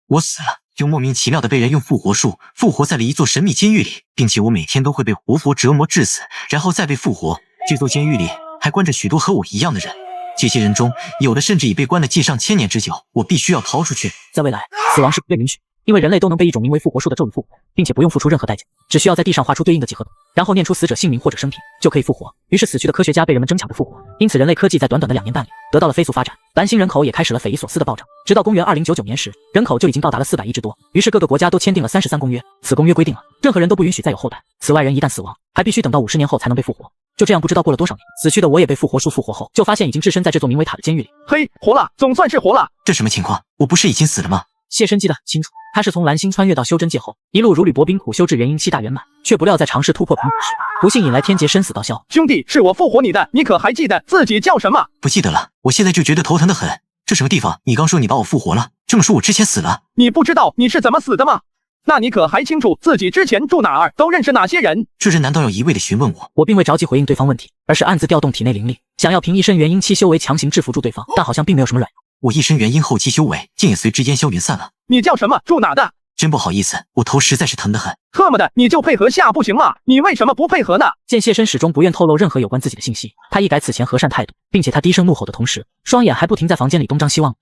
我死了，又莫名其妙的被人用复活术复活在了一座神秘监狱里，并且我每天都会被活佛折磨致死，然后再被复活。这座监狱里还关着许多和我一样的人，这些人中有的甚至已被关了近上千年之久。我必须要逃出去。在未来，死亡是不被允许，因为人类都能被一种名为复活术的咒语复活，并且不用付出任何代价，只需要在地上画出对应的几何图，然后念出死者姓名或者生平，就可以复活。于是死去的科学家被人们争抢着复活，因此人类科技在短短的2年半里得到了飞速发展，蓝星人口也开始了匪夷所思的暴涨。直到公元2099年时，人口就已经到达了400亿之多。于是各个国家都签订了33公约，此公约规定了任何人都不允许再有后代，此外人一旦死亡，还必须等到50年后才能被复活。就这样，不知道过了多少年，死去的我也被复活术复活后，就发现已经置身在这座名为塔的监狱里。嘿，活了，总算是活了。这什么情况？我不是已经死了吗？谢申记得很清楚，他是从蓝星穿越到修真界后，一路如履薄冰苦修至元婴期大圆满，却不料在尝试突破平谷时，不幸引来天劫生死道消。兄弟，是我复活你的，你可还记得自己叫什么？不记得了，我现在就觉得头疼得很。这什么地方？你刚说你把我复活了，这么说我之前死了？你不知道你是怎么死的吗？那你可还清楚自己之前住哪儿，都认识哪些人？这人难道要一味地询问我？我并未着急回应对方问题，而是暗自调动体内灵力，想要凭一身元婴期修为强行制服住对方，但好像并没有什么卵用。我一身元婴后期修为竟也随之烟消云散了。你叫什么？住哪的？真不好意思，我头实在是疼得很。特么的，你就配合下不行吗？你为什么不配合呢？见谢申始终不愿透露任何有关自己的信息，他一改此前和善态度，并且他低声怒吼的同时，双眼还不停在房间里东张西望。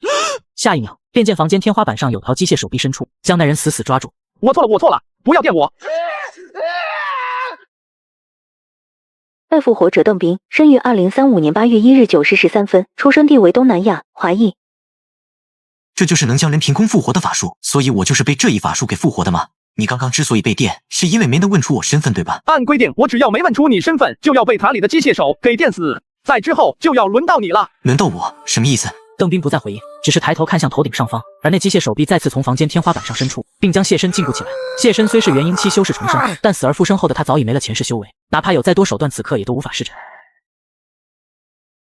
下一秒，便见房间天花板上有条机械手臂伸出，将那人死死抓住。我错了，不要电我！被复活者邓斌，生于2035年8月1日9时13分，出生地为东南亚华裔。这就是能将人凭空复活的法术，所以我就是被这一法术给复活的吗？你刚刚之所以被电，是因为没能问出我身份，对吧？按规定，我只要没问出你身份，就要被塔里的机械手给电死，在之后就要轮到你了。轮到我？什么意思？邓斌不再回应，只是抬头看向头顶上方，而那机械手臂再次从房间天花板上伸出，并将谢申禁锢起来。谢申虽是元婴期修士重生，但死而复生后的他早已没了前世修为，哪怕有再多手段，此刻也都无法施展。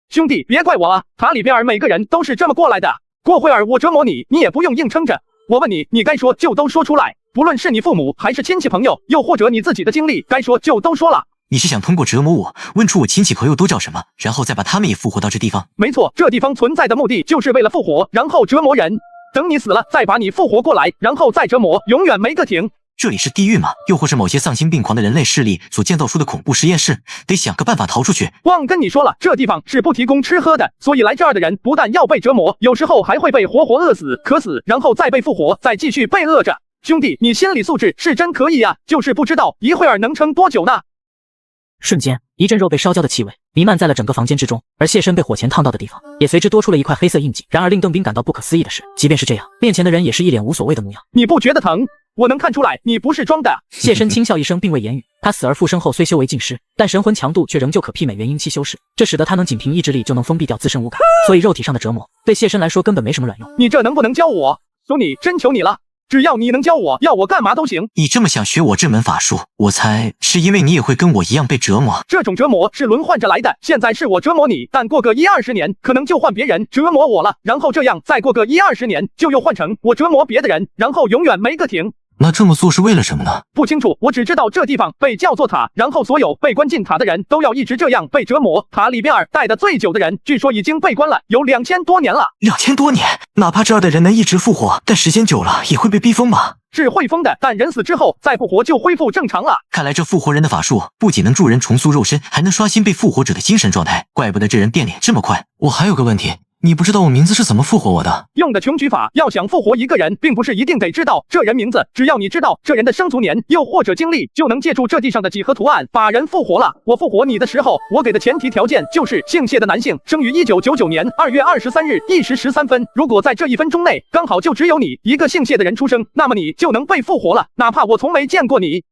兄弟，别怪我啊，塔里边每个人都是这么过来的。过会儿我折磨你，你也不用硬撑着。我问你，你该说就都说出来，不论是你父母还是亲戚朋友，又或者你自己的经历，该说就都说了。你是想通过折磨我，问出我亲戚朋友都叫什么，然后再把他们也复活到这地方？没错，这地方存在的目的就是为了复活，然后折磨人。等你死了，再把你复活过来，然后再折磨，永远没个停。这里是地狱吗？又或是某些丧心病狂的人类势力所建造出的恐怖实验室？得想个办法逃出去。忘跟你说了，这地方是不提供吃喝的，所以来这儿的人不但要被折磨，有时候还会被活活饿死、渴死，然后再被复活，再继续被饿着。兄弟，你心理素质是真可以呀，就是不知道一会儿能撑多久呢。瞬间，一阵肉被烧焦的气味弥漫在了整个房间之中，而谢申被火钳烫到的地方也随之多出了一块黑色印记。然而令邓斌感到不可思议的是，即便是这样，面前的人也是一脸无所谓的模样。你不觉得疼？我能看出来你不是装的。谢申轻笑一声，并未言语。他死而复生后虽修为尽失，但神魂强度却仍旧可媲美元婴期修士，这使得他能仅凭意志力就能封闭掉自身五感，所以肉体上的折磨对谢申来说根本没什么卵用。你这能不能教我？求你，真求你了！只要你能教我，要我干嘛都行。你这么想学我这门法术，我猜是因为你也会跟我一样被折磨。这种折磨是轮换着来的，现在是我折磨你，但过个10-20年，可能就换别人折磨我了，然后这样再过个10-20年，就又换成我折磨别的人，然后永远没个停。那这么做是为了什么呢？不清楚，我只知道这地方被叫做塔，然后所有被关进塔的人都要一直这样被折磨。塔里边待得最久的人，据说已经被关了有2000多年了。2000多年，哪怕这儿的人能一直复活，但时间久了也会被逼疯吧？是会疯的，但人死之后再复活就恢复正常了。看来这复活人的法术不仅能助人重塑肉身，还能刷新被复活者的精神状态，怪不得这人变脸这么快。我还有个问题，你不知道我名字是怎么复活我的？用的穷举法，要想复活一个人，并不是一定得知道这人名字，只要你知道这人的生卒年，又或者经历，就能借助这地上的几何图案把人复活了。我复活你的时候，我给的前提条件就是姓谢的男性，生于1999年2月23日1时13分。如果在这1分钟内刚好就只有你一个姓谢的人出生，那么你就能被复活了，哪怕我从没见过你。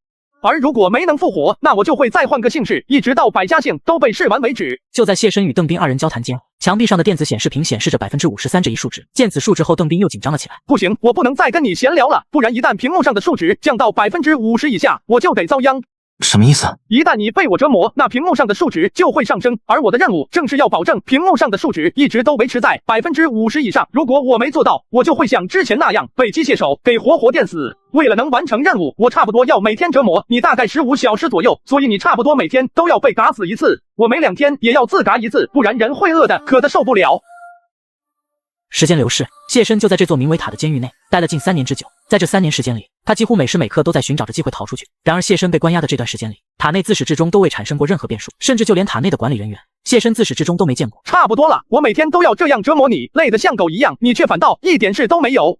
而如果没能复活，那我就会再换个姓氏，一直到百家姓都被试完为止。就在谢申与邓斌二人交谈间，墙壁上的电子显示屏显示着53%这一数值。见此数值后，邓斌又紧张了起来。不行，我不能再跟你闲聊了，不然一旦屏幕上的数值降到50%以下，我就得遭殃。什么意思？一旦你被我折磨，那屏幕上的数值就会上升，而我的任务正是要保证屏幕上的数值一直都维持在50%以上。如果我没做到，我就会像之前那样被机械手给活活电死。为了能完成任务，我差不多要每天折磨你大概15小时左右，所以你差不多每天都要被嘎死一次。我每2天也要自嘎一次，不然人会饿的渴得受不了。时间流逝，谢申就在这座名为塔的监狱内待了近3年之久。在这3年时间里，他几乎每时每刻都在寻找着机会逃出去。然而谢申被关押的这段时间里，塔内自始至终都未产生过任何变数，甚至就连塔内的管理人员，谢申自始至终都没见过。差不多了，我每天都要这样折磨你，累得像狗一样，你却反倒一点事都没有。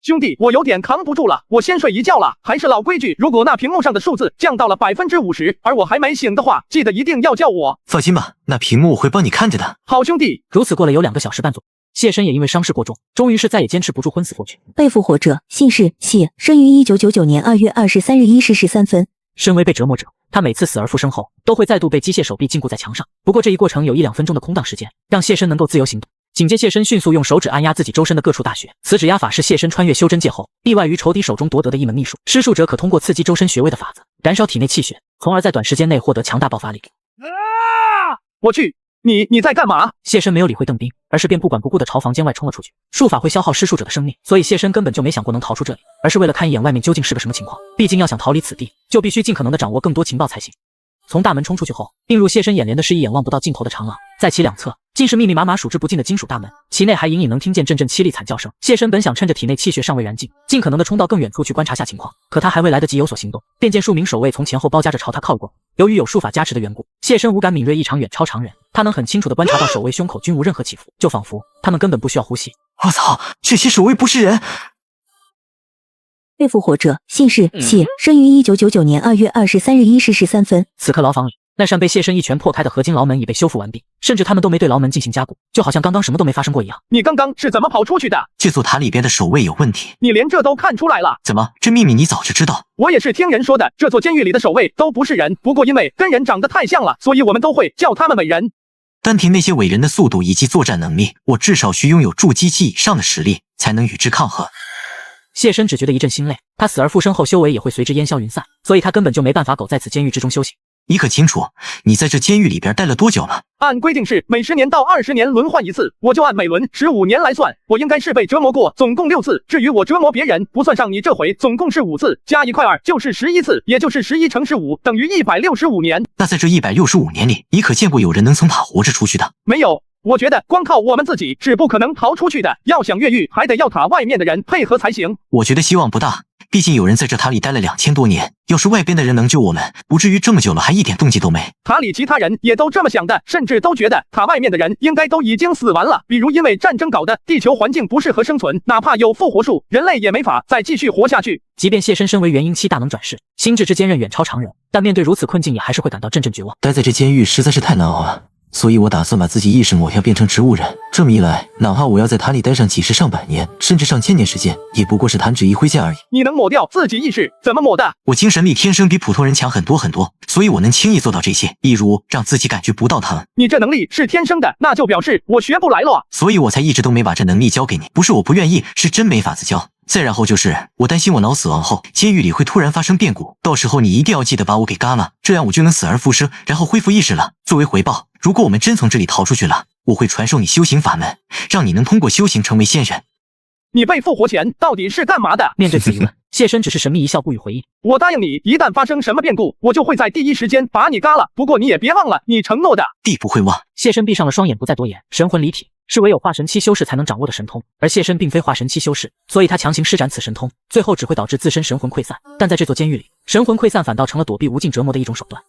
兄弟，我有点扛不住了，我先睡一觉了。还是老规矩，如果那屏幕上的数字降到了50%，而我还没醒的话，记得一定要叫我。放心吧，那屏幕我会帮你看着的。好兄弟。如此过了有2个小时半左右，谢申也因为伤势过重，终于是再也坚持不住昏死过去。被复活者姓氏谢，生于1999年2月23日1时13分。身为被折磨者，他每次死而复生后，都会再度被机械手臂禁锢在墙上。不过这一过程有1-2分钟的空档时间，让谢申能够自由行动。紧接谢申迅速用手指按压自己周身的各处大穴，此指压法是谢申穿越修真界后，意外于仇敌手中夺得的一门秘术。施术者可通过刺激周身穴位的法则，燃烧体内气血，从而在短时间内获得强大爆发力。我去，你在干嘛？谢申没有理会邓斌，而是便不管不顾地朝房间外冲了出去。术法会消耗施术者的生命，所以谢申根本就没想过能逃出这里，而是为了看一眼外面究竟是个什么情况。毕竟要想逃离此地，就必须尽可能地掌握更多情报才行。从大门冲出去后，映入谢申眼帘的是一眼望不到尽头的长廊，在其两侧竟是密密麻麻数之不尽的金属大门，其内还隐隐能听见阵阵凄厉惨叫声。谢申本想趁着体内气血尚未燃尽，尽可能的冲到更远处去观察下情况，可他还未来得及有所行动，便见数名守卫从前后包夹着朝他靠过。由于有术法加持的缘故，谢申五感敏锐异常，远超常人，他能很清楚地观察到守卫胸口均无任何起伏，就仿佛他们根本不需要呼吸。我操，这些守卫不是人！被复活者姓氏谢，生于1999年2月23日1时13分。此刻牢房里，那扇被谢申一拳破开的合金牢门已被修复完毕，甚至他们都没对牢门进行加固，就好像刚刚什么都没发生过一样。你刚刚是怎么跑出去的？这座塔里边的守卫有问题。你连这都看出来了？怎么，这秘密你早就知道？我也是听人说的，这座监狱里的守卫都不是人，不过因为跟人长得太像了，所以我们都会叫他们伟人。单凭那些伟人的速度以及作战能力，我至少需拥有筑基期以上的实力，才能与之抗衡。谢申只觉得一阵心累，他死而复生后修为也会随之烟消云散，所以他根本就没办法苟在此监狱之中修行。你可清楚，你在这监狱里边待了多久了？按规定是每10年到20年轮换一次，我就按每轮15年来算，我应该是被折磨过，总共6次。至于我折磨别人，不算上你这回，总共是5次，加1块2就是11次，也就是11乘15等于165年。那在这165年里，你可见过有人能从塔活着出去的？没有。我觉得光靠我们自己是不可能逃出去的，要想越狱，还得要塔外面的人配合才行。我觉得希望不大，毕竟有人在这塔里待了2000多年，要是外边的人能救我们，不至于这么久了还一点动静都没。塔里其他人也都这么想的，甚至都觉得塔外面的人应该都已经死完了，比如因为战争搞的地球环境不适合生存，哪怕有复活术，人类也没法再继续活下去。即便谢申身为元婴期大能转世，心智之坚韧远超常人，但面对如此困境也还是会感到阵阵绝望。待在这监狱实在是太难熬了，所以我打算把自己意识抹掉，变成植物人。这么一来，哪怕我要在塔里待上几十上百年，甚至上千年时间，也不过是弹指一挥间而已。你能抹掉自己意识？怎么抹的？我精神力天生比普通人强很多很多，所以我能轻易做到这些，例如让自己感觉不到疼。你这能力是天生的，那就表示我学不来了。所以我才一直都没把这能力交给你，不是我不愿意，是真没法子教。再然后就是我担心我脑死亡后，监狱里会突然发生变故，到时候你一定要记得把我给嘎了，这样我就能死而复生，然后恢复意识了。作为回报，如果我们真从这里逃出去了，我会传授你修行法门，让你能通过修行成为仙人。你被复活前到底是干嘛的？面对此疑问，谢申只是神秘一笑，不予回应。我答应你，一旦发生什么变故，我就会在第一时间把你嘎了。不过你也别忘了你承诺的。必不会忘。谢申闭上了双眼，不再多言。神魂离体是唯有化神期修士才能掌握的神通，而谢申并非化神期修士，所以他强行施展此神通，最后只会导致自身神魂溃散。但在这座监狱里，神魂溃散反倒成了躲避无尽折磨的一种手段。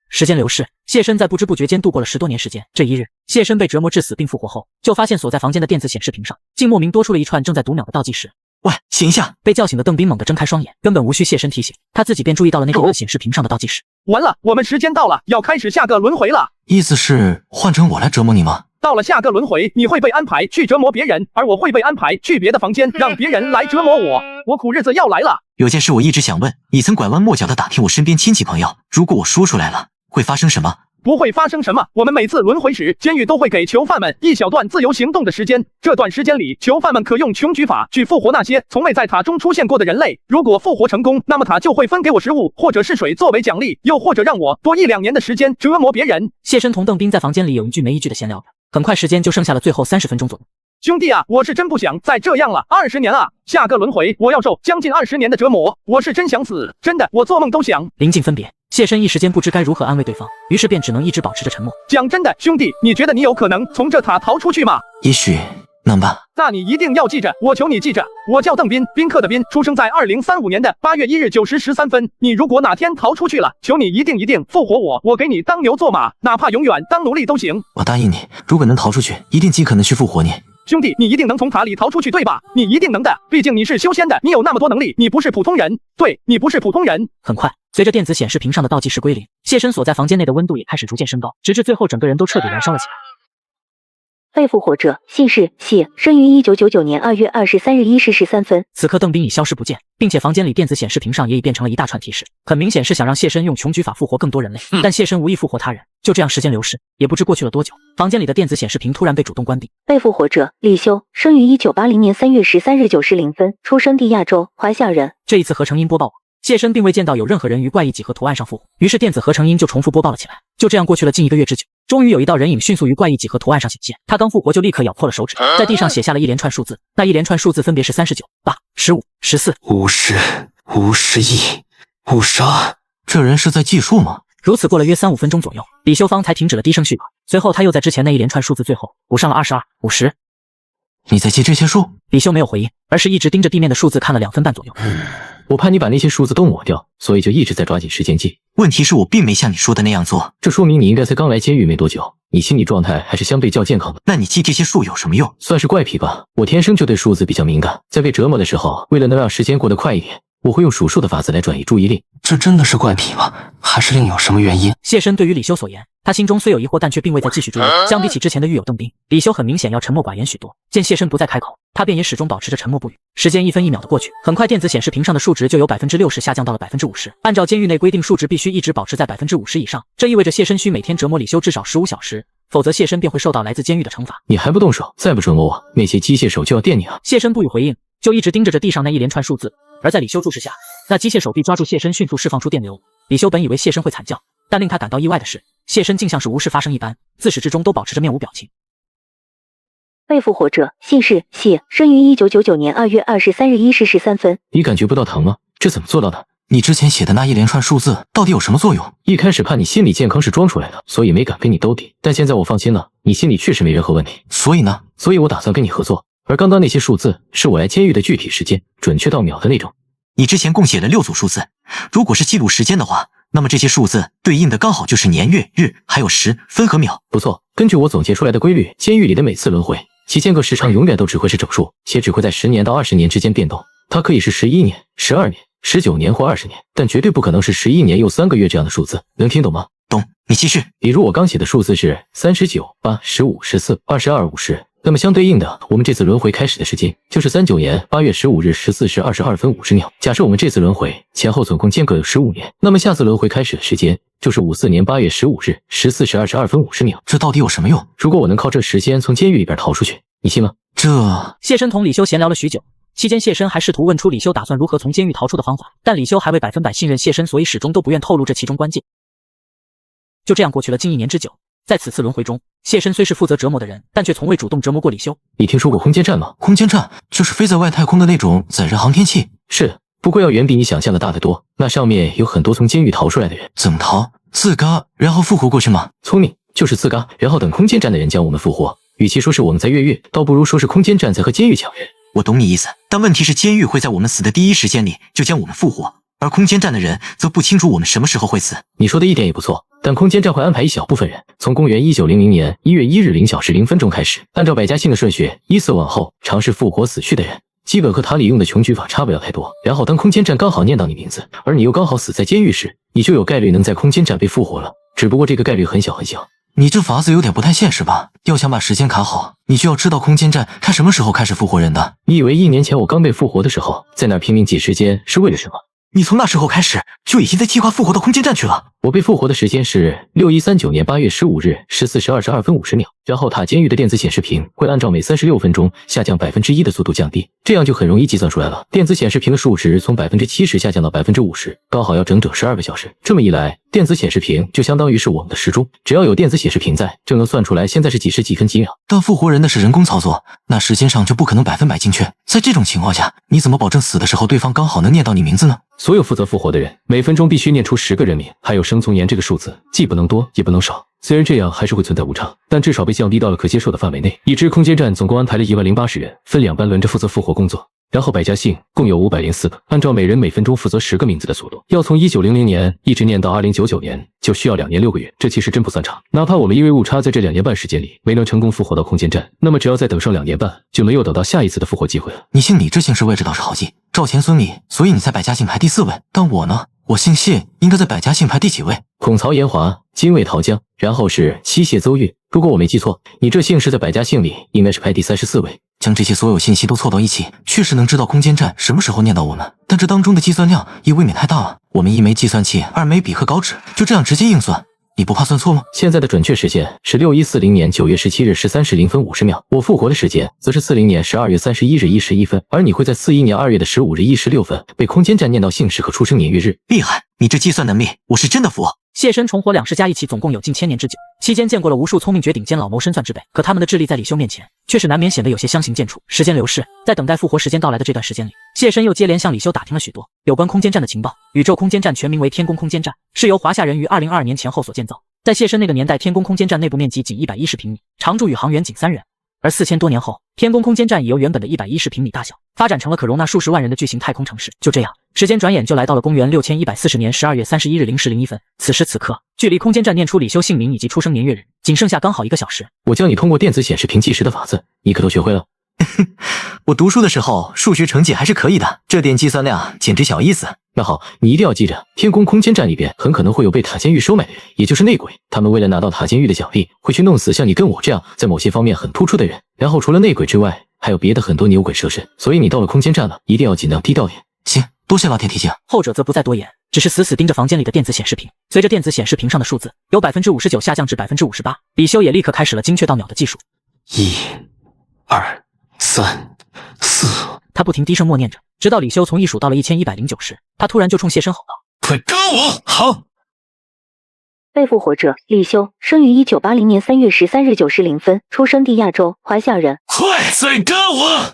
时间流逝，谢申在不知不觉间度过了10多年时间。这一日，谢申被折磨致死并复活后，就发现所在房间的电子显示屏上竟莫名多出了一串正在读秒的倒计时。喂，醒一下！被叫醒的邓斌猛地睁开双眼，根本无需谢申提醒，他自己便注意到了那个显示屏上的倒计时。完了，我们时间到了，要开始下个轮回了。意思是换成我来折磨你吗？到了下个轮回，你会被安排去折磨别人，而我会被安排去别的房间，让别人来折磨我。我苦日子要来了。有件事我一直想问，你曾拐弯抹角地打听我身边亲戚朋友，如果我说出来了，会发生什么？不会发生什么，我们每次轮回时，监狱都会给囚犯们一小段自由行动的时间。这段时间里，囚犯们可用穷举法去复活那些从未在塔中出现过的人类。如果复活成功，那么塔就会分给我食物或者是水作为奖励，又或者让我多1-2年的时间折磨别人。谢申同邓斌在房间里有一句没一句的闲聊着，很快时间就剩下了最后30分钟左右。兄弟啊，我是真不想再这样了，20年啊，下个轮回我要受将近20年的折磨，我是真想死，真的，我做梦都想。临近分别，谢身一时间不知该如何安慰对方，于是便只能一直保持着沉默。讲真的，兄弟，你觉得你有可能从这塔逃出去吗？也许能吧。那你一定要记着，我求你记着，我叫邓斌，宾客的宾，出生在2035年的8月1日9时13分。你如果哪天逃出去了，求你一定复活我，我给你当牛做马，哪怕永远当奴隶都行。我答应你，如果能逃出去，一定尽可能去复活你。兄弟，你一定能从塔里逃出去，对吧？你一定能的，毕竟你是修仙的，你有那么多能力，你不是普通人。对，你不是普通人。很快，随着电子显示屏上的倒计时归零，谢身所在房间内的温度也开始逐渐升高，直至最后整个人都彻底燃烧了起来。被复活者，姓氏谢，生于1999年2月23日1时13分。此刻邓斌已消失不见，并且房间里电子显示屏上也已变成了一大串提示，很明显是想让谢身用穷举法复活更多人类。但谢身无意复活他人，就这样时间流逝，也不知过去了多久，房间里的电子显示屏突然被主动关闭。被复活者李修，生于1980年3月13日9时0分，出生地亚洲，华夏人。这一次合成音播报谢身并未见到有任何人于怪异几何图案上复活，于是电子合成音就重复播报了起来。就这样过去了近1个月之久，终于有一道人影迅速于怪异几何图案上显现。他刚复活就立刻咬破了手指，在地上写下了一连串数字，那一连串数字分别是39、8、15、14、50、51、52。这人是在计数吗？如此过了约3-5分钟左右，李修芳才停止了低声续口，随后他又在之前那一连串数字最后补上了22、50。你在记这些数？李修没有回应，而是一直盯着地面的数字看了2分半左右。我怕你把那些数字都抹掉，所以就一直在抓紧时间记。问题是我并没像你说的那样做，这说明你应该才刚来监狱没多久，你心理状态还是相对较健康的。那你记这些数有什么用？算是怪癖吧，我天生就对数字比较敏感，在被折磨的时候，为了能让时间过得快一点，我会用数数的法子来转移注意力。这真的是怪癖吗？还是另有什么原因？谢身对于李修所言，他心中虽有疑惑，但却并未再继续追问。相比起之前的狱友邓斌，李修很明显要沉默寡言许多。见谢身不再开口，他便也始终保持着沉默不语。时间1分1秒的过去，很快电子显示屏上的数值就由60%下降到了50%。按照监狱内规定，数值必须一直保持在50%以上，这意味着谢身需每天折磨李修至少15小时，否则谢身便会受到来自监狱的惩罚。你还不动手，再不折磨我，那些机械手就要电你了。谢身不予回应，就一直盯着地上那一连串数字。而在李修注视下，那机械手臂抓住谢身，迅速释放出电流。李修本以为谢身会惨叫，但令他感到意外的是，谢身竟像是无事发生一般，自始至终都保持着面无表情。被复活者，姓氏谢，生于1999年2月23日1时13分。你感觉不到疼吗？这怎么做到的？你之前写的那一连串数字到底有什么作用？一开始怕你心理健康是装出来的，所以没敢跟你兜底，但现在我放心了，你心里确实没任何问题。所以呢？所以我打算跟你合作。而刚刚那些数字是我来监狱的具体时间，准确到秒的那种。你之前共写了6组数字，如果是记录时间的话，那么这些数字对应的刚好就是年月日，还有时分和秒。不错，根据我总结出来的规律，监狱里的每次轮回其间隔时长永远都只会是整数，且只会在10年到20年之间变动。它可以是11年、12年、19年或20年，但绝对不可能是11年又3个月这样的数字。能听懂吗？懂，你继续。比如我刚写的数字是39、8、15、14、22、50。那么相对应的，我们这次轮回开始的时间就是39年8月15日14时22分50秒。假设我们这次轮回前后总共间隔有15年，那么下次轮回开始的时间就是54年8月15日14时22分50秒。这到底有什么用？如果我能靠这时间从监狱里边逃出去，你信吗？谢身同李修闲聊了许久，期间谢身还试图问出李修打算如何从监狱逃出的方法，但李修还未100%信任谢身，所以始终都不愿透露这其中关键。就这样过去了近1年之久。在此次轮回中，谢身虽是负责折磨的人，但却从未主动折磨过李修。你听说过空间站吗？空间站就是飞在外太空的那种载人航天器。是，不过要远比你想象的大得多。那上面有很多从监狱逃出来的人。怎么逃？自嘎然后复活过去吗？聪明，就是自嘎，然后等空间站的人将我们复活。与其说是我们在越狱，倒不如说是空间站在和监狱抢人。我懂你意思，但问题是监狱会在我们死的第一时间里就将我们复活，而空间站的人则不清楚我们什么时候会死。你说的一点也不错，但空间站会安排一小部分人，从公元1900年1月1日0小时0分钟开始，按照百家姓的顺序依次往后尝试复活死去的人，基本和塔里用的穷举法差不了太多。然后当空间站刚好念到你名字，而你又刚好死在监狱时，你就有概率能在空间站被复活了，只不过这个概率很小很小。你这法子有点不太现实吧？要想把时间卡好，你就要知道空间站它什么时候开始复活人的。你以为1年前我刚被复活的时候，在那儿拼命挤时间是为了什么？你从那时候开始就已经在计划复活到空间站去了。我被复活的时间是6139年8月15日14时22分50秒，然后塔监狱的电子显示屏会按照每36分钟下降1%的速度降低，这样就很容易计算出来了。电子显示屏的数值从70%下降到50%，刚好要整整12个小时。这么一来，电子显示屏就相当于是我们的时钟，只要有电子显示屏在，就能算出来现在是几时几分几秒。但复活人的是人工操作，那时间上就不可能100%精确。在这种情况下，你怎么保证死的时候对方刚好能念到你名字呢？所有负责复活的人，每分钟必须念出10个人名，还有生存年这个数字，既不能多，也不能少。虽然这样还是会存在误差，但至少被降低到了可接受的范围内。已知空间站总共安排了10080人，分2班轮着负责复活工作。然后百家姓共有504个，按照每人每分钟负责10个名字的速度，要从1900年一直念到2099年，就需要2年6个月。这其实真不算长。哪怕我们因为误差在这2年半时间里没能成功复活到空间站，那么只要再等上2年半，就能又等到下一次的复活机会了。你姓李，这姓氏位置倒是好记，赵钱孙李，所以你在百家姓排第4位。但我呢，我姓谢，应该在百家姓排第几位？孔曹炎华，精卫陶江，然后是七谢邹越。如果我没记错，你这姓氏在百家姓里应该是排第34位。将这些所有信息都凑到一起，确实能知道空间站什么时候念到我们，但这当中的计算量也未免太大了。我们1枚计算器，2枚笔和稿纸，就这样直接硬算，你不怕算错吗？现在的准确时间是6140年9月17日13时0分50秒，我复活的时间则是40年12月31日1时1分，而你会在41年2月的15日1时6分被空间站念到姓氏和出生年月日。厉害，你这计算能力，我是真的服。谢身重活2世加一起总共有近1000年之久，期间见过了无数聪明绝顶尖老谋深算之辈，可他们的智力在李修面前，却是难免显得有些相形见绌。时间流逝，在等待复活时间到来的这段时间里，谢身又接连向李修打听了许多有关空间站的情报。宇宙空间站全名为天宫空间站，是由华夏人于2022年前后所建造。在谢身那个年代，天宫空间站内部面积仅110平米，常住宇航员仅3人。而4000多年后，天宫空间站已由原本的110平米大小，发展成了可容纳数十万人的巨型太空城市。就这样，时间转眼就来到了公元6140年12月31日0时01分。此时此刻，距离空间站念出李修姓名以及出生年月日，仅剩下刚好1个小时。我教你通过电子显示屏计时的法子，你可都学会了？我读书的时候数学成绩还是可以的，这点计算量简直小意思。那好，你一定要记着，天宫空间站里边很可能会有被塔监狱收买的人，也就是内鬼。他们为了拿到塔监狱的奖励，会去弄死像你跟我这样在某些方面很突出的人。然后除了内鬼之外，还有别的很多牛鬼蛇神。所以你到了空间站了，一定要尽量低调点。行，多谢老铁提醒。后者则不再多言，只是死死盯着房间里的电子显示屏。随着电子显示屏上的数字由59%下降至58%，李修也立刻开始了精确到秒的计数。1、2、3、4。他不停低声默念着，直到李修从1数到了1109时，他突然就冲谢身吼道：“快跟我！”好。被复活者李修，生于1980年3月13日9时0分，出生地亚洲，华夏人。快，再跟我！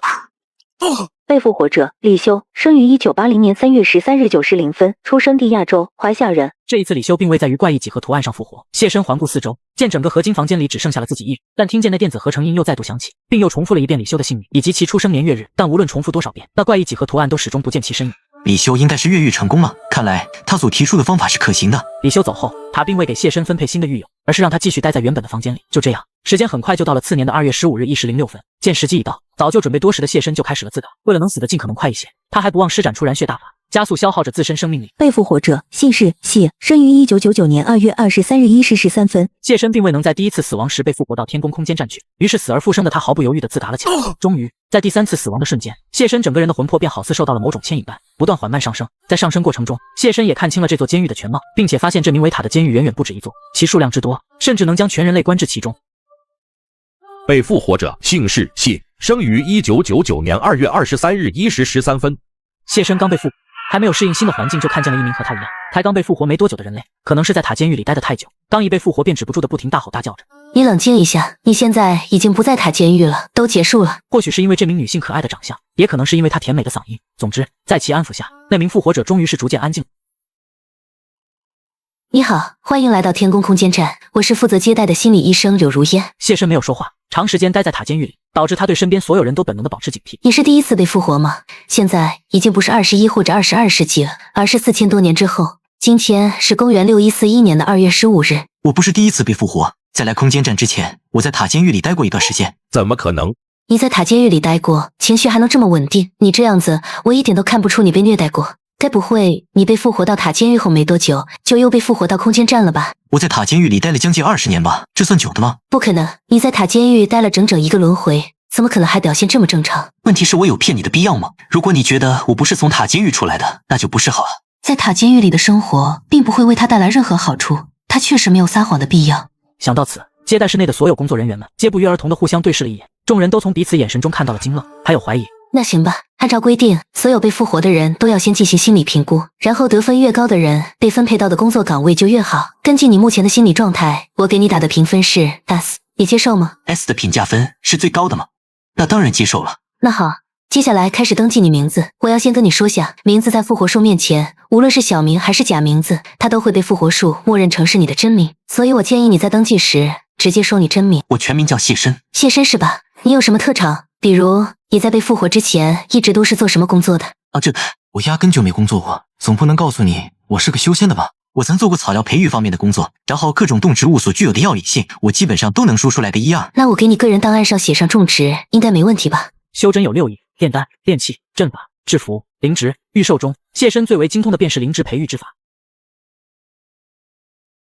被复活者李修，生于1980年3月13日9时0分，出生地亚洲，华夏人。这一次李修并未在于怪异几何图案上复活，谢身环顾四周，见整个合金房间里只剩下了自己一人，但听见那电子合成音又再度响起，并又重复了一遍李修的姓名以及其出生年月日，但无论重复多少遍，那怪异几何图案都始终不见其身影。李修应该是越狱成功了，看来他所提出的方法是可行的。李修走后，他并未给谢身分配新的狱友，而是让他继续待在原本的房间里。就这样，时间很快就到了次年的2月15日1时06分。见时机已到，早就准备多时的谢身就开始了自导。为了能死得尽可能快一些，他还不忘施展出燃血大法，加速消耗着自身生命力。被复活者姓氏谢，生于1999年2月23日1时13分。谢身并未能在第一次死亡时被复活到天宫空间站去，于是死而复生的他毫不犹豫地自答了起来。终于，在第3次死亡的瞬间，谢身整个人的魂魄便好似受到了某种牵引般，不断缓慢上升。在上升过程中，谢身也看清了这座监狱的全貌，并且发现这名为塔的监狱远远不止一座，其数量之多，甚至能将全人类关至其中。被复活者姓氏谢，生于1999年2月23日1时13分。谢身刚被复活，还没有适应新的环境，就看见了一名和他一样才刚被复活没多久的人类，可能是在塔监狱里待得太久，刚一被复活便止不住的不停大吼大叫着。你冷静一下，你现在已经不在塔监狱了，都结束了。或许是因为这名女性可爱的长相，也可能是因为她甜美的嗓音，总之在其安抚下，那名复活者终于是逐渐安静。你好，欢迎来到天宫空间站，我是负责接待的心理医生柳如烟。谢身没有说话，长时间待在塔监狱里，导致他对身边所有人都本能的保持警惕。你是第一次被复活吗？现在已经不是21或者22世纪了，而是4000多年之后。今天是公元6141年的2月15日。我不是第一次被复活，在来空间站之前，我在塔监狱里待过一段时间。怎么可能？你在塔监狱里待过，情绪还能这么稳定？你这样子，我一点都看不出你被虐待过。该不会你被复活到塔监狱后没多久，就又被复活到空间站了吧？我在塔监狱里待了将近20年吧，这算久的吗？不可能，你在塔监狱待了整整1个轮回，怎么可能还表现这么正常？问题是我有骗你的必要吗？如果你觉得我不是从塔监狱出来的，那就不是好了。在塔监狱里的生活并不会为他带来任何好处，他确实没有撒谎的必要。想到此，接待室内的所有工作人员们皆不约而同地互相对视了一眼，众人都从彼此眼神中看到了惊愕，还有怀疑。那行吧，按照规定，所有被复活的人都要先进行心理评估，然后得分越高的人被分配到的工作岗位就越好。根据你目前的心理状态，我给你打的评分是 S， 你接受吗？ S 的评价分是最高的吗？那当然接受了。那好，接下来开始登记你名字。我要先跟你说下，名字在复活树面前，无论是小名还是假名字，它都会被复活树默认成是你的真名。所以我建议你在登记时直接说你真名。我全名叫谢深。谢深是吧？你有什么特长？比如你在被复活之前一直都是做什么工作的？我压根就没工作过，总不能告诉你我是个修仙的吧？我曾做过草药培育方面的工作，然后各种动植物所具有的药理性，我基本上都能说出来个一二。那我给你个人档案上写上种植，应该没问题吧？修真有6艺：炼丹、炼器、阵法、制服、灵植、御兽中。谢深最为精通的便是灵植培育之法。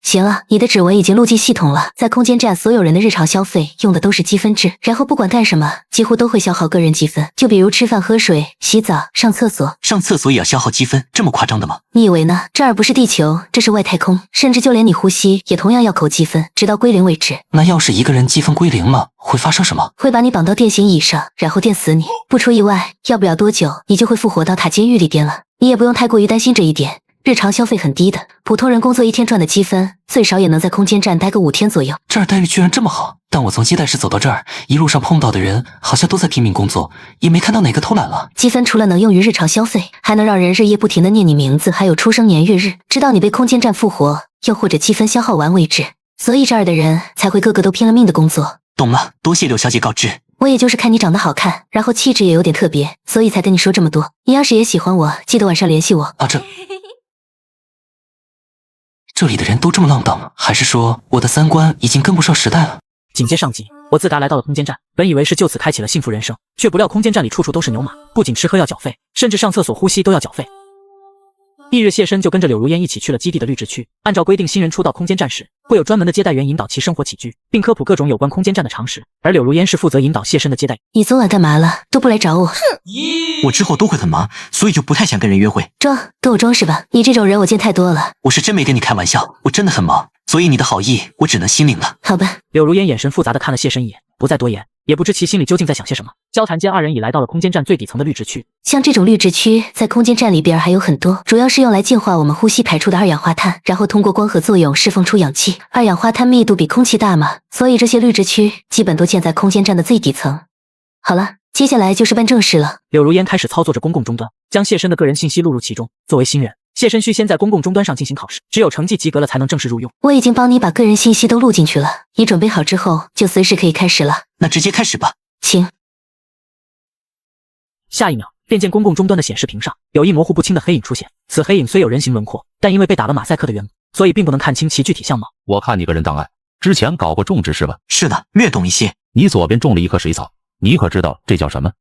行了，你的指纹已经录进系统了。在空间站，所有人的日常消费用的都是积分制，然后不管干什么，几乎都会消耗个人积分。就比如吃饭、喝水、洗澡、上厕所。上厕所也要消耗积分，这么夸张的吗？你以为呢？这儿不是地球，这是外太空，甚至就连你呼吸也同样要扣积分，直到归零为止。那要是一个人积分归零了，会发生什么？会把你绑到电刑椅上，然后电死你。不出意外，要不了多久，你就会复活到塔监狱里边了。你也不用太过于担心这一点。日常消费很低的，普通人工作1天赚的积分，最少也能在空间站待个5天左右。这儿待遇居然这么好，但我从接待室走到这儿，一路上碰到的人好像都在拼命工作，也没看到哪个偷懒了。积分除了能用于日常消费，还能让人日夜不停地念你名字，还有出生年月日，直到你被空间站复活，又或者积分消耗完为止。所以这儿的人才会个个都拼了命的工作。懂了，多谢柳小姐告知。我也就是看你长得好看，然后气质也有点特别，所以才跟你说这么多。你要是也喜欢我，记得晚上联系我。这里的人都这么浪荡，还是说我的三观已经跟不上时代了？紧接上集，我自达来到了空间站，本以为是就此开启了幸福人生，却不料空间站里处处都是牛马，不仅吃喝要缴费，甚至上厕所呼吸都要缴费。翌日，谢深就跟着柳如烟一起去了基地的绿植区。按照规定，新人初到空间站时，会有专门的接待员引导其生活起居，并科普各种有关空间站的常识。而柳如烟是负责引导谢深的接待。你昨晚干嘛了？都不来找我？我之后都会很忙，所以就不太想跟人约会。装，跟我装是吧？你这种人我见太多了。我是真没跟你开玩笑，我真的很忙，所以你的好意我只能心领了。好吧。柳如烟眼神复杂的看了谢深一眼，不再多言，也不知其心里究竟在想些什么。交谈间，二人已来到了空间站最底层的绿植区。像这种绿植区在空间站里边还有很多，主要是用来净化我们呼吸排出的二氧化碳，然后通过光合作用释放出氧气。二氧化碳密度比空气大嘛，所以这些绿植区基本都建在空间站的最底层。好了，接下来就是办正事了。柳如烟开始操作着公共终端，将谢深的个人信息录入其中。作为新人，谢深需先在公共终端上进行考试，只有成绩及格了才能正式入用。我已经帮你把个人信息都录进去了，你准备好之后就随时可以开始了。那直接开始吧。请。下一秒，便见公共终端的显示屏上有一模糊不清的黑影出现。此黑影虽有人形轮廓，但因为被打了马赛克的缘故，所以并不能看清其具体相貌。我看你个人档案，之前搞过种植是吧？是的，略懂一些。你左边种了一棵水草，你可知道这叫什么？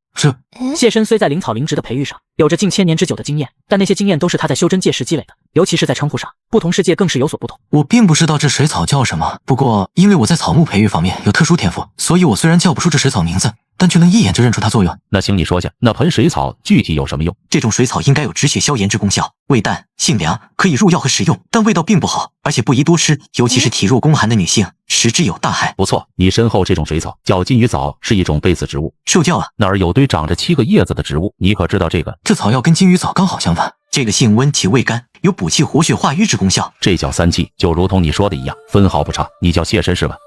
谢深虽在灵草灵植的培育上有着近1000年之久的经验，但那些经验都是他在修真界时积累的，尤其是在称呼上，不同世界更是有所不同。我并不知道这水草叫什么，不过因为我在草木培育方面有特殊天赋，所以我虽然叫不出这水草名字，但却能一眼就认出它作用。那请你说下，那盆水草具体有什么用？这种水草应该有止血消炎之功效，味淡性凉，可以入药和食用，但味道并不好，而且不宜多吃，尤其是体弱宫寒的女性，食之有大害。不错，你身后这种水草叫金鱼藻，是一种被子植物。受教了。那儿有堆长着7个叶子的植物，你可知道这个？这草药跟金鱼藻刚好相反，这个性温体味甘，有补气活血化瘀之功效。这叫3气，就如同你说的一样，分毫不差。你叫谢深是吧？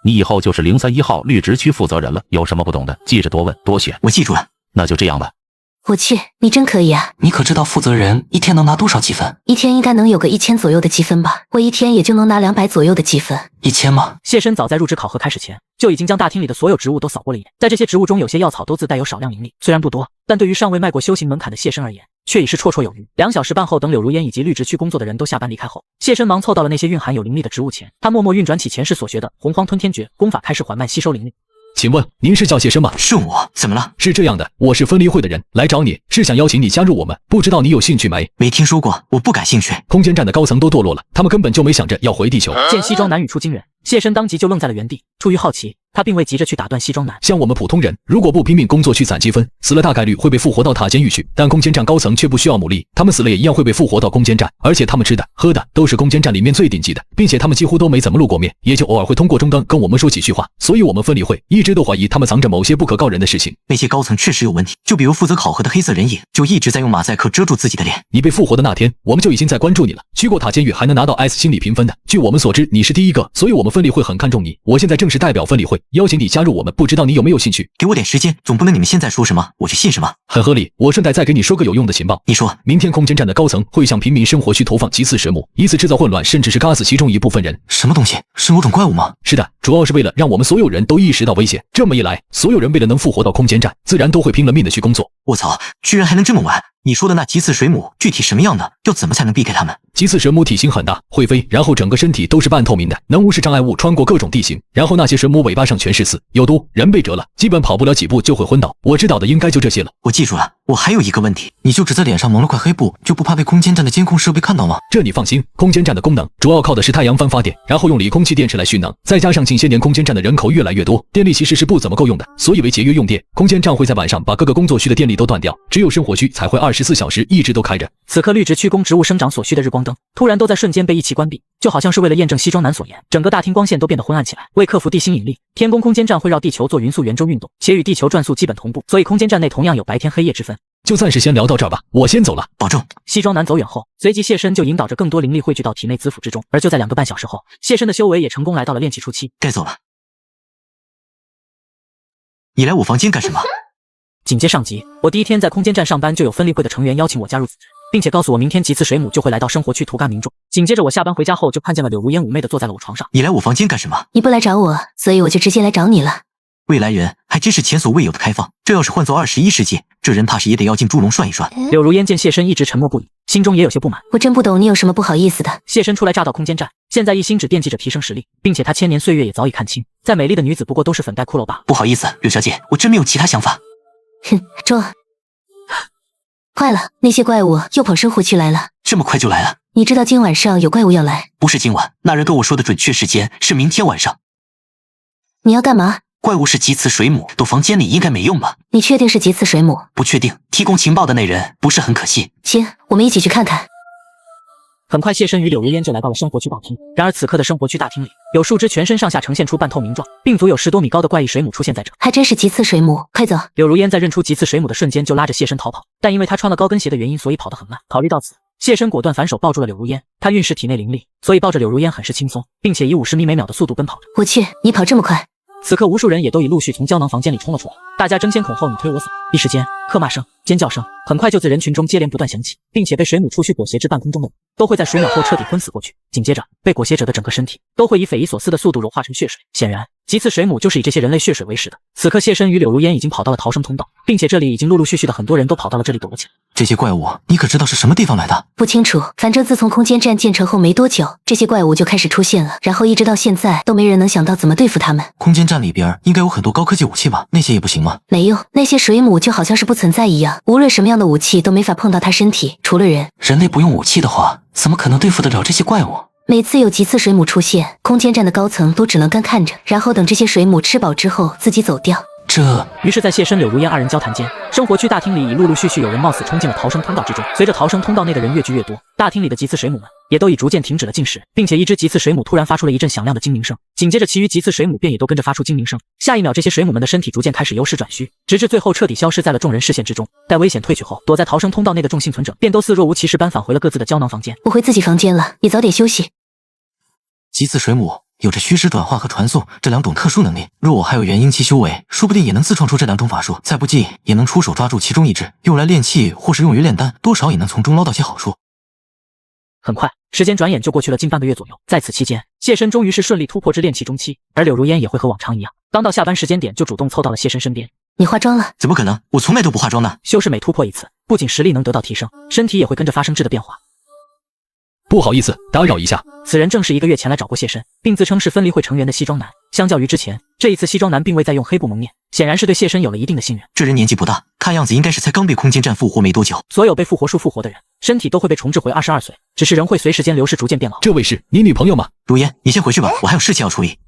你以后就是031号绿植区负责人了，有什么不懂的，记着多问多学。我记住了。那就这样吧。我去，你真可以啊！你可知道负责人一天能拿多少积分？1天应该能有个1000左右的积分吧？我1天也就能拿200左右的积分。1000吗？谢深早在入职考核开始前，就已经将大厅里的所有植物都扫过了一眼。在这些植物中，有些药草都自带有少量灵力，虽然不多，但对于尚未迈过修行门槛的谢深而言，却已是绰绰有余。2小时半后，等柳如烟以及绿植区工作的人都下班离开后，谢深忙凑到了那些蕴含有灵力的植物前，他默默运转起前世所学的洪荒吞天诀功法，开始缓慢吸收灵力。请问您是叫谢深吗？是我，怎么了？是这样的，我是分离会的人，来找你是想邀请你加入我们，不知道你有兴趣没？没听说过，我不感兴趣。空间站的高层都堕落了，他们根本就没想着要回地球。见西装男语出惊人，谢深当即就愣在了原地。出于好奇，他并未急着去打断西装男。像我们普通人，如果不拼命工作去攒积分，死了大概率会被复活到塔监狱去。但空间站高层却不需要努力，他们死了也一样会被复活到空间站，而且他们吃的、喝的都是空间站里面最顶级的，并且他们几乎都没怎么露过面，也就偶尔会通过终端跟我们说几句话。所以我们分离会一直都怀疑他们藏着某些不可告人的事情。那些高层确实有问题，就比如负责考核的黑色人影，就一直在用马赛克遮住自己的脸。你被复活的那天，我们就已经在关注你了。去过塔监狱还能拿到 S 心理评分的，据我们所知，你是第一个，所以我们分离会很看重你。我现在正式式代表分理会，邀请你加入我们，不知道你有没有兴趣？给我点时间，总不能你们现在说什么我就信什么。很合理。我顺带再给你说个有用的情报。你说，明天空间站的高层会向平民生活区投放极次水母，以此制造混乱，甚至是嘎死其中一部分人。什么东西？是某种怪物吗？是的，主要是为了让我们所有人都意识到危险。这么一来，所有人为了能复活到空间站，自然都会拼了命的去工作。我操，居然还能这么玩！你说的那极次水母具体什么样的？要怎么才能避开它们？极次水母体型很大，会飞，然后整个身体都是半透明的，能无视障碍物穿过各种地形。然后那些水母尾巴上全是刺，有毒，人被蛰了，基本跑不了几步就会昏倒。我知道的应该就这些了。我记住了。我还有一个问题，你就只在脸上蒙了块黑布，就不怕被空间站的监控设备看到吗？这你放心，空间站的功能主要靠的是太阳帆发电，然后用锂空气电池来蓄能，再加上近些年空间站的人口越来越多，电力其实是不怎么够用的，所以为节约用电，空间站会在晚上把各个工作区的电力都断掉，只有生活区才会24小时一直都开着。此刻绿植区供植物生长所需的日光灯突然都在瞬间被一齐关闭，就好像是为了验证西装男所言，整个大厅光线都变得昏暗起来。为克服地心引力，天宫空间站会绕地球做匀速圆周运动，且与地球转速基本同步，所以空间站内同样有白天黑夜之分。就暂时先聊到这儿吧，我先走了，保重。西装男走远后，随即谢身就引导着更多灵力汇聚到体内子府之中，而就在2个半小时后，谢身的修为也成功来到了炼气初期。该走了。你来我房间干什么？紧接上集，我第一天在空间站上班，就有分立会的成员邀请我加入组织，并且告诉我明天极次水母就会来到生活区屠杀民众。紧接着我下班回家后，就看见了柳如烟妩媚的坐在了我床上。你来我房间干什么？你不来找我，所以我就直接来找你了。未来人还真是前所未有的开放，这要是换做21世纪，这人怕是也得要进猪笼涮一涮。柳如烟见谢身一直沉默不语，心中也有些不满。我真不懂你有什么不好意思的。谢身初来乍到空间站，现在一心只惦记着提升实力，并且他千年岁月也早已看清，再美丽的女子不过都是粉黛骷髅罢了。不好意思，柳小姐，我真没有其他想法。哼，装。坏了，那些怪物又跑生活区来了。这么快就来了？你知道今晚上有怪物要来？不是今晚，那人跟我说的准确时间是明天晚上。你要干嘛？怪物是极次水母，躲房间里应该没用吧？你确定是极次水母？不确定，提供情报的那人不是很可信。行，我们一起去看看。很快，谢身与柳如烟就来到了生活区大厅。然而此刻的生活区大厅里，有数只全身上下呈现出半透明状，并足有10多米高的怪异水母出现在这。还真是极次水母，快走！柳如烟在认出极次水母的瞬间就拉着谢身逃跑，但因为他穿了高跟鞋的原因，所以跑得很慢。考虑到此，谢身果断反手抱住了柳如烟。他运势体内灵力，所以抱着柳如烟很是轻松，并且以50米每秒的速度奔跑着。我去，你跑这么快！此刻，无数人也都已陆续从胶囊房间里冲了出来，大家争先恐后，你推我搡，一时间，喝骂声、尖叫声很快就自人群中接连不断响起，并且被水母触须裹挟至半空中的人都会在数秒后彻底昏死过去。紧接着，被裹挟者的整个身体都会以匪夷所思的速度融化成血水。显然，极次水母就是以这些人类血水为食的。此刻，谢身与柳如烟已经跑到了逃生通道，并且这里已经陆陆续续的很多人都跑到了这里躲了起来。这些怪物，你可知道是什么地方来的？不清楚，反正自从空间站建成后没多久，这些怪物就开始出现了，然后一直到现在都没人能想到怎么对付他们。空间站里边应该有很多高科技武器吧？那些也不行吗？没用，那些水母就好像是不存在一样，无论什么样的武器都没法碰到它身体，除了人。人类不用武器的话，怎么可能对付得了这些怪物？每次有极次水母出现，空间站的高层都只能干看着，然后等这些水母吃饱之后自己走掉。于是，在谢身、柳如烟2人交谈间，生活区大厅里已陆陆续续有人冒死冲进了逃生通道之中。随着逃生通道内的人越聚越多，大厅里的极次水母们也都已逐渐停止了进食，并且一只极次水母突然发出了一阵响亮的精鸣声，紧接着其余极次水母便也都跟着发出精鸣声。下一秒，这些水母们的身体逐渐开始由实转虚，直至最后彻底消失在了众人视线之中。待危险退去后，躲在逃生通道内的众幸存者便都似若无其事般返回了各自的胶囊房间。我回自己房间了，你早点休息。极次水母有着虚实转化和传送这2种特殊能力，若我还有元婴期修为，说不定也能自创出这2种法术，再不济也能出手抓住其中一只，用来炼气或是用于炼丹，多少也能从中捞到些好处。很快，时间转眼就过去了近半个月左右。在此期间，谢身终于是顺利突破至炼气中期，而柳如烟也会和往常一样，刚到下班时间点就主动凑到了谢身身边。你化妆了？怎么可能？我从来都不化妆的。修士每突破一次，不仅实力能得到提升，身体也会跟着发生质的变化。不好意思，打扰一下。此人正是1个月前来找过谢身，并自称是分离会成员的西装男。相较于之前，这一次西装男并未再用黑布蒙面，显然是对谢身有了一定的信任。这人年纪不大，看样子应该是才刚被空间站复活没多久。所有被复活术复活的人，身体都会被重置回22岁，只是人会随时间流逝逐渐变老。这位是你女朋友吗？如烟，你先回去吧，我还有事情要处理。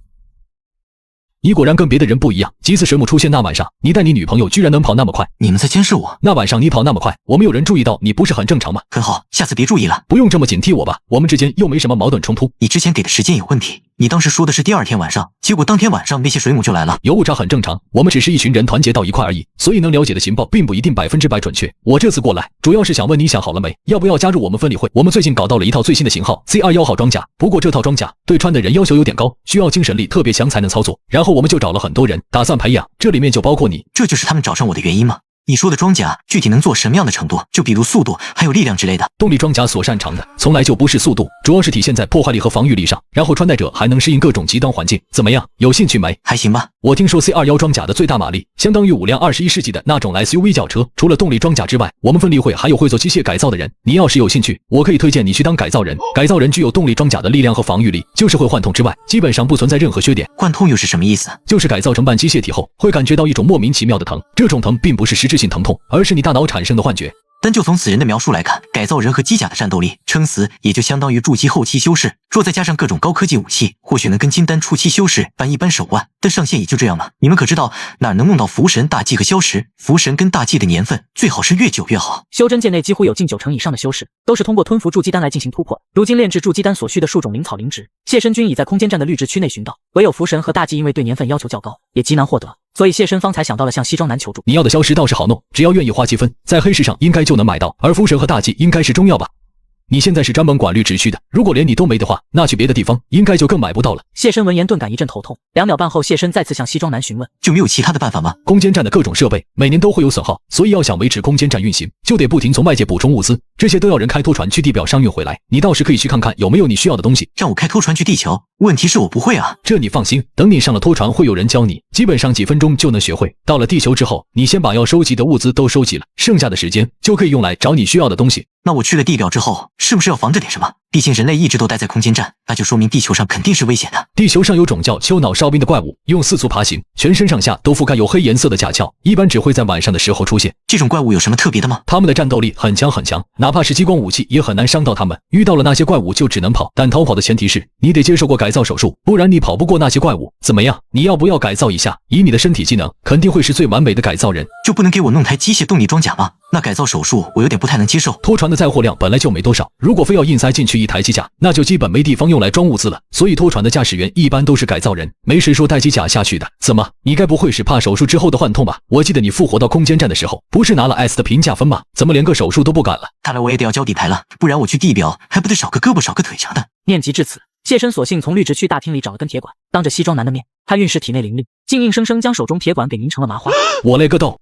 你果然跟别的人不一样，极次水母出现那晚上，你带你女朋友居然能跑那么快。你们在监视我？那晚上你跑那么快，我们有人注意到你不是很正常吗？很好，下次别注意了。不用这么警惕我吧，我们之间又没什么矛盾冲突。你之前给的时间有问题。你当时说的是第2天晚上，结果当天晚上那些水母就来了。有误差很正常，我们只是一群人团结到一块而已，所以能了解的情报并不一定100%准确。我这次过来，主要是想问你想好了没，要不要加入我们分理会？我们最近搞到了一套最新的型号 C21号装甲，不过这套装甲对穿的人要求有点高，需要精神力特别强才能操作。然后我们就找了很多人，打算培养，这里面就包括你。这就是他们找上我的原因吗？你说的装甲具体能做什么样的程度？就比如速度，还有力量之类的。动力装甲所擅长的从来就不是速度，主要是体现在破坏力和防御力上，然后穿戴者还能适应各种极端环境。怎么样，有兴趣没？还行吧。我听说 C21装甲的最大马力相当于5辆21世纪的那种 SUV 轿车。除了动力装甲之外，我们分立会还有会做机械改造的人，你要是有兴趣，我可以推荐你去当改造人。改造人具有动力装甲的力量和防御力，就是会幻痛之外，基本上不存在任何缺点。幻痛又是什么意思？就是改造成半机械体后，会感觉到一种莫名其妙的疼，这种疼并不是实质性疼痛，而是你大脑产生的幻觉。但就从此人的描述来看，改造人和机甲的战斗力撑死也就相当于筑基后期修士，若再加上各种高科技武器，或许能跟金丹初期修士扳一扳手腕，但上限也就这样了。你们可知道哪儿能弄到福神、大忌和消石？福神跟大忌的年份最好是越久越好。修真界内几乎有近90%以上的修士都是通过吞服筑基丹来进行突破，如今炼制筑基丹所需的数种灵草灵植，谢申君已在空间站的绿植区内寻到，唯有福神和大忌因为对年份要求较高，也极难获得。所以谢申方才想到了向西装男求助。你要的消石倒是好弄，只要愿意花积分，在黑市上应该就能买到。而福神和大忌应该是中药吧？你现在是专门管绿植区的，如果连你都没的话，那去别的地方应该就更买不到了。谢申闻言顿感一阵头痛，2秒半后，谢申再次向西装男询问：就没有其他的办法吗？空间站的各种设备每年都会有损耗，所以要想维持空间站运行，就得不停从外界补充物资，这些都要人开拖船去地表上运回来。你倒是可以去看看有没有你需要的东西。让我开拖船去地球？问题是我不会啊。这你放心，等你上了拖船会有人教你，基本上几分钟就能学会。到了地球之后，你先把要收集的物资都收集了，剩下的时间就可以用来找你需要的东西。那我去了地表之后，是不是要防着点什么？毕竟人类一直都待在空间站，那就说明地球上肯定是危险的。地球上有种叫丘脑哨兵的怪物，用4足爬行，全身上下都覆盖有黑颜色的甲壳，一般只会在晚上的时候出现。这种怪物有什么特别的吗？他们的战斗力很强很强，哪怕是激光武器也很难伤到他们。遇到了那些怪物就只能跑，但逃跑的前提是你得接受过改造手术，不然你跑不过那些怪物。怎么样？你要不要改造一下？以你的身体机能，肯定会是最完美的改造人。就不能给我弄台机械动力装甲吗？那改造手术我有点不太能接受。拖船的载货量本来就没多少，如果非要硬塞进去一台机甲，那就基本没地方用来装物资了。所以拖船的驾驶员一般都是改造人，没谁说带机甲下去的。怎么，你该不会是怕手术之后的幻痛吧？我记得你复活到空间站的时候，不是拿了 S 的评价分吗？怎么连个手术都不敢了？看来我也得要交底牌了，不然我去地表还不得少个胳膊少个腿啥的。念及至此，谢申索性从绿植区大厅里找了根铁管，当着西装男的面，他运势体内灵力，竟硬生生将手中铁管给拧成了麻花。我勒个豆！